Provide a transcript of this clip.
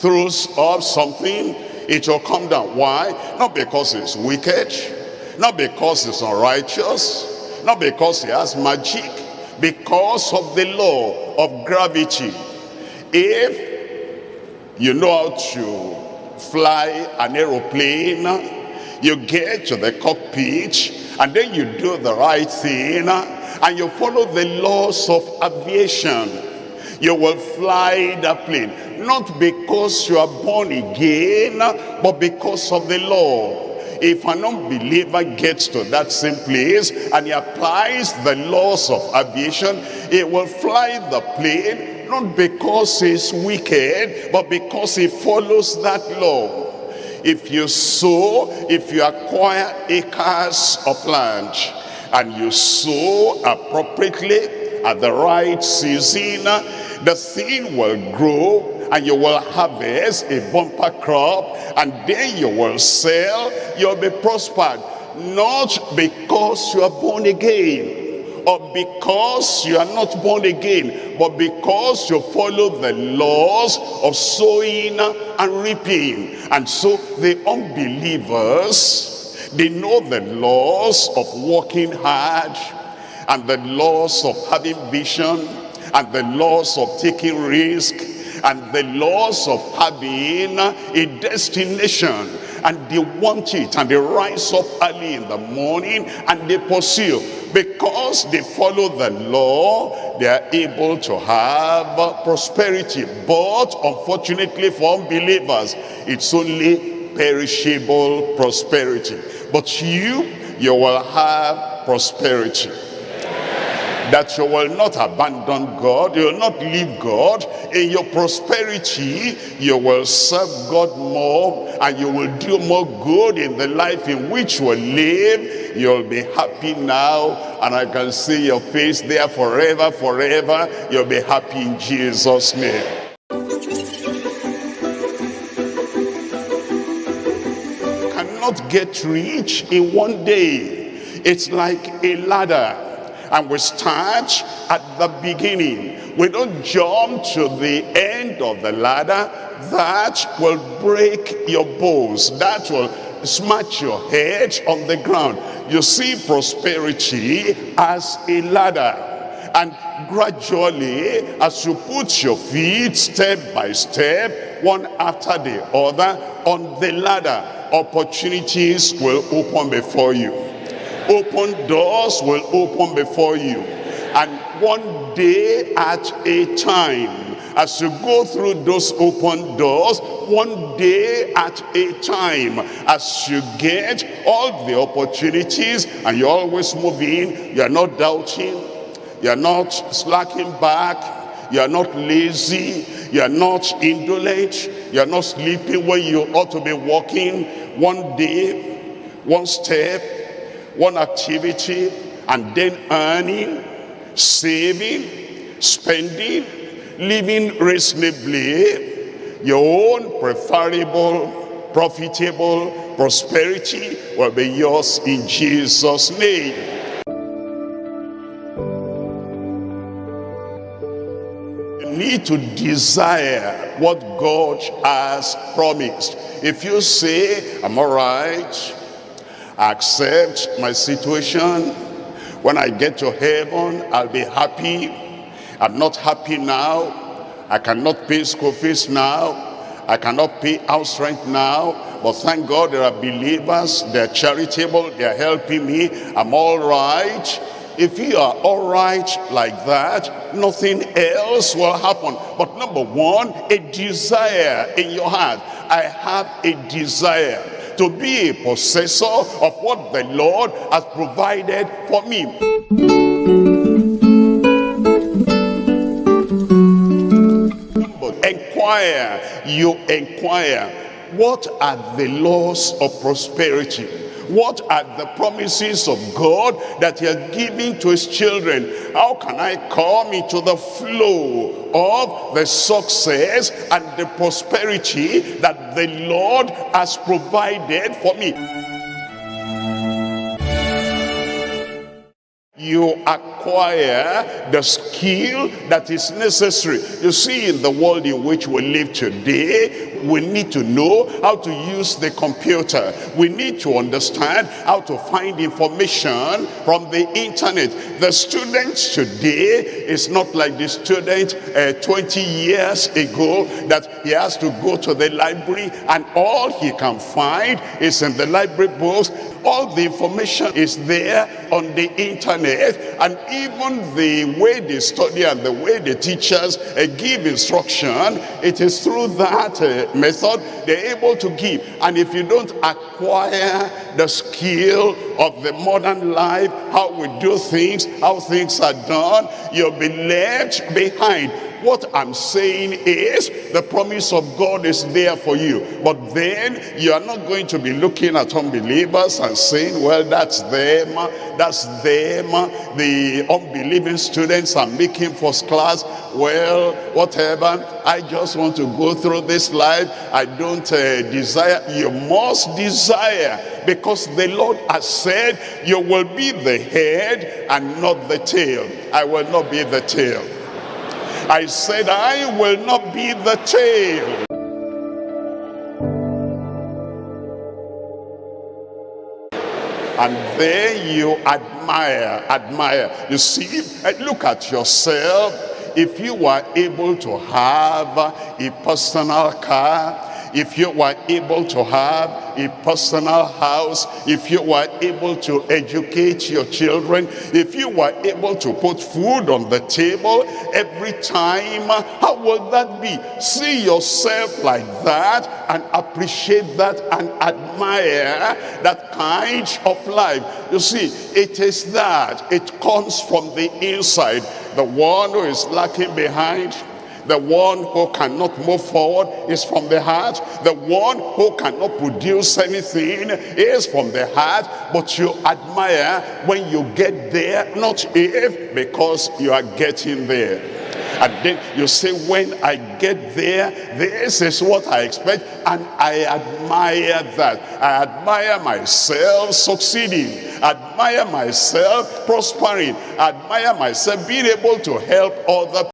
throws up something, it will come down. Why? Not because it's wicked, not because it's unrighteous, not because he has magic, because of the law of gravity. If you know how to fly an aeroplane, you get to the cockpit and then you do the right thing and you follow the laws of aviation, you will fly the plane, not because you are born again, but because of the law. If an unbeliever gets to that same place and he applies the laws of aviation, he will fly the plane, not because he's wicked, but because he follows that law. If you sow, if you acquire acres of land, and you sow appropriately at the right season, the thing will grow and you will harvest a bumper crop, and then you will sell, you'll be prospered. Not because you are born again, or because you are not born again, but because you follow the laws of sowing and reaping. And so the unbelievers, they know the laws of working hard, and the laws of having vision, and the laws of taking risk, and the laws of having a destination, and they want it, and they rise up early in the morning and they pursue. Because they follow the law, they are able to have prosperity. But unfortunately for unbelievers, it's only perishable prosperity. But you will have prosperity. That you will not abandon God, you will not leave God. In your prosperity, you will serve God more, and you will do more good in the life in which you will live. You'll be happy now, and I can see your face there forever, forever. You'll be happy in Jesus' name. Cannot get rich in one day. It's like a ladder. And we start at the beginning. We don't jump to the end of the ladder. That will break your bones. That will smash your head on the ground. You see prosperity as a ladder. And gradually, as you put your feet step by step, one after the other, on the ladder, opportunities will open before you. Open doors will open before you, and one day at a time, as you go through those open doors, one day at a time, as you get all the opportunities, and you're always moving, you're not doubting, you're not slacking back, you're not lazy, you're not indolent, you're not sleeping when you ought to be walking. One day, one step, one activity, and then earning, saving, spending, living reasonably. Your own preferable, profitable prosperity will be yours in Jesus' name. You need to desire what God has promised. If you say, I'm all right, I accept my situation, when I get to heaven, I'll be happy. I'm not happy now. I cannot pay school fees now. I cannot pay house rent now. But thank God there are believers, they're charitable, they're helping me. I'm all right. If you are all right like that, nothing else will happen. But number one, a desire in your heart. I have a desire to be a possessor of what the Lord has provided for me. Inquire, you inquire, what are the laws of prosperity? What are the promises of God that he has given to his children? How can I come into the flow of the success and the prosperity that the Lord has provided for me? You acquire the skill that is necessary. You see, in the world in which we live today, we need to know how to use the computer. We need to understand how to find information from the internet. The students today is not like the student 20 years ago, that he has to go to the library and all he can find is in the library books. All the information is there on the internet, and even the way they study and the way the teachers give instruction, it is through that method they're able to give. And if you don't acquire the skill of the modern life, how we do things, how things are done, you'll be left behind. What I'm saying is, the promise of God is there for you. But then you are not going to be looking at unbelievers and saying, well, that's them, that's them. The unbelieving students are making first class. Well, whatever, I just want to go through this life. I don't desire. You must desire, because the Lord has said you will be the head and not the tail. I will not be the tail. I said I will not be the tail. And then you admire. You see, look at yourself. If you were able to have a personal car, if you were able to have a personal house, if you were able to educate your children, if you were able to put food on the table every time, how would that be? See yourself like that and appreciate that and admire that kind of life. You see, it is that. It comes from the inside. The one who is lacking behind, the one who cannot move forward is from the heart. The one who cannot produce anything is from the heart. But you admire when you get there, not if, because you are getting there. And then you say, when I get there, this is what I expect, and I admire that. I admire myself succeeding, admire myself prospering, admire myself being able to help other people.